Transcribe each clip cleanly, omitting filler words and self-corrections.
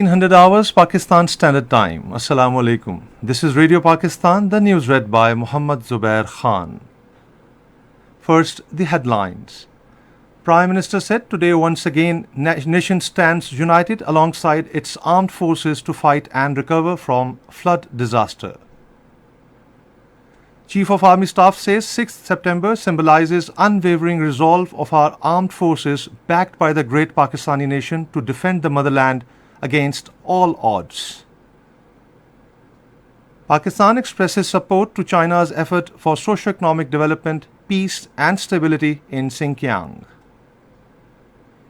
1900 hours Pakistan Standard Time. Assalamu alaikum. This is Radio Pakistan, the news read by Muhammad Zubair Khan. First, the headlines. Prime Minister said today once again nation stands united alongside its armed forces to fight and recover from flood disaster. Chief of Army Staff says 6th September symbolizes unwavering resolve of our armed forces backed by the great Pakistani nation to defend the motherland against all odds. Pakistan expresses support to China's effort for socio-economic development, peace and stability in Xinjiang.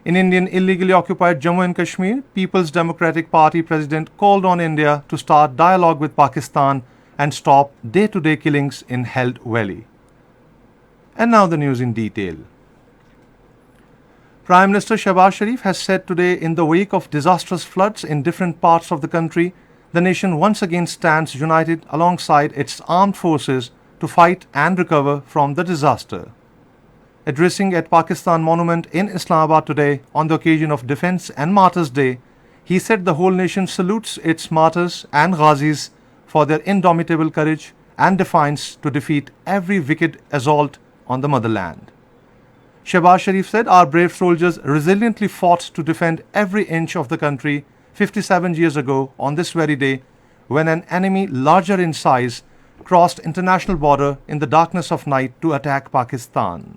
In Indian illegally occupied Jammu and Kashmir, People's Democratic Party President called on India to start dialogue with Pakistan and stop day-to-day killings in Held Valley. And now the news in detail. Prime Minister Shehbaz Sharif has said today in the wake of disastrous floods in different parts of the country, the nation once again stands united alongside its armed forces to fight and recover from the disaster. Addressing at Pakistan Monument in Islamabad today on the occasion of Defence and Martyrs Day, he said the whole nation salutes its martyrs and ghazis for their indomitable courage and defiance to defeat every wicked assault on the motherland. Shehbaz Sharif said our brave soldiers resiliently fought to defend every inch of the country 57 years ago on this very day when an enemy larger in size crossed international border in the darkness of night to attack Pakistan.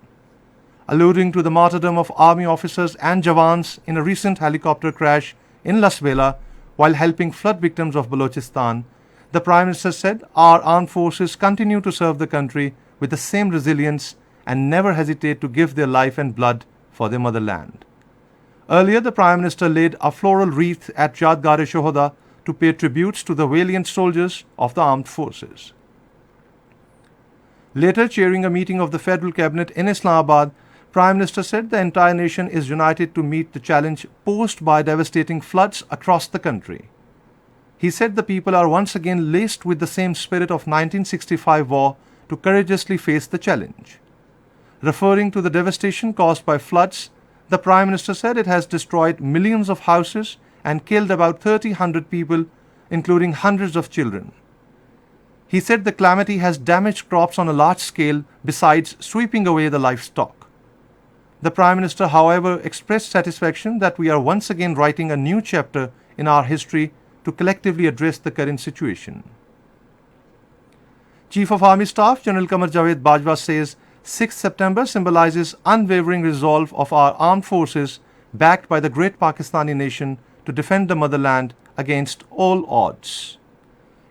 Alluding to the martyrdom of army officers and jawans in a recent helicopter crash in Lasbela while helping flood victims of Balochistan, the Prime Minister said our armed forces continue to serve the country with the same resilience and never hesitate to give their life and blood for their motherland. Earlier, the Prime Minister laid a floral wreath at Yadgar-e-Shohada to pay tributes to the valiant soldiers of the armed forces. Later, chairing a meeting of the Federal Cabinet in Islamabad, Prime Minister said the entire nation is united to meet the challenge posed by devastating floods across the country. He said the people are once again laced with the same spirit of 1965 war to courageously face the challenge. Referring to the devastation caused by floods, the Prime Minister said it has destroyed millions of houses and killed about 3,000 people, including hundreds of children. He said the calamity has damaged crops on a large scale besides sweeping away the livestock. The Prime Minister, however, expressed satisfaction that we are once again writing a new chapter in our history to collectively address the current situation. Chief of Army Staff General Qamar Javed Bajwa says 6th September symbolizes unwavering resolve of our armed forces backed by the great Pakistani nation to defend the motherland against all odds.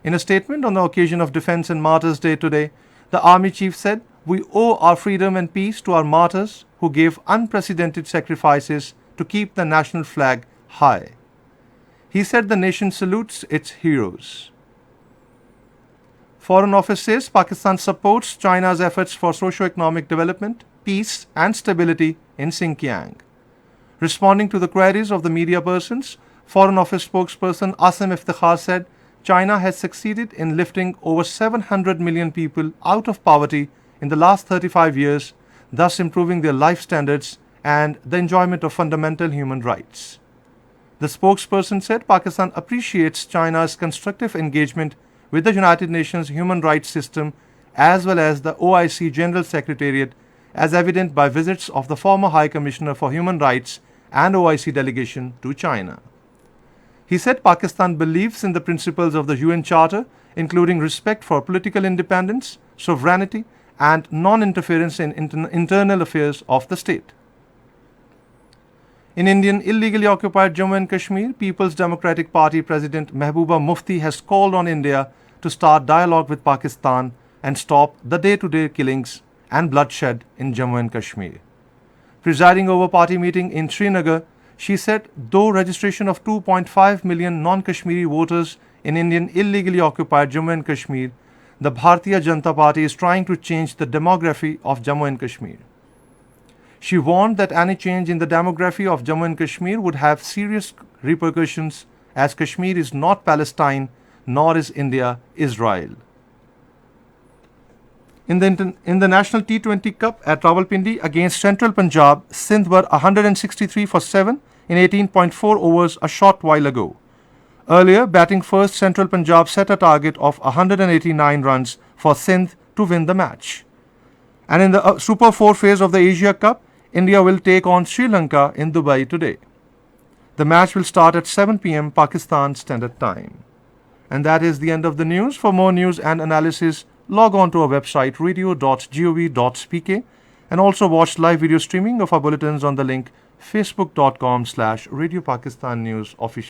In a statement on the occasion of Defence and Martyrs Day today, the Army Chief said, "We owe our freedom and peace to our martyrs who gave unprecedented sacrifices to keep the national flag high." He said the nation salutes its heroes. Foreign Office says Pakistan supports China's efforts for socio-economic development, peace and stability in Xinjiang. Responding to the queries of the media persons, Foreign Office spokesperson Asim Iftikhar said China has succeeded in lifting over 700 million people out of poverty in the last 35 years, thus improving their life standards and the enjoyment of fundamental human rights. The spokesperson said Pakistan appreciates China's constructive engagement with the United Nations human rights system as well as the OIC General Secretariat, as evident by visits of the former High Commissioner for Human Rights and OIC delegation to China. He said Pakistan believes in the principles of the UN Charter, including respect for political independence, sovereignty, and non-interference in internal affairs of the state. In Indian illegally occupied Jammu and Kashmir, People's Democratic Party President Mehbooba Mufti has called on India to start dialogue with Pakistan and stop the day-to-day killings and bloodshed in Jammu and Kashmir. Presiding over party meeting in Srinagar, she said though registration of 2.5 million non-Kashmiri voters in Indian illegally occupied Jammu and Kashmir, the Bharatiya Janata Party is trying to change the demography of Jammu and Kashmir. She warned that any change in the demography of Jammu and Kashmir would have serious repercussions as Kashmir is not Palestine nor is India Israel. In the National T20 Cup at Rawalpindi against Central Punjab, Sindh were 163 for 7 in 18.4 overs a short while ago. Earlier, batting first, Central Punjab set a target of 189 runs for Sindh to win the match. And in the Super 4 phase of the Asia Cup, India will take on Sri Lanka in Dubai today. The match will start at 7 p.m. Pakistan Standard Time. And that is the end of the news. For more news and analysis, log on to our website radio.gov.pk and also watch live video streaming of our bulletins on the link facebook.com/Radio Pakistan News Official.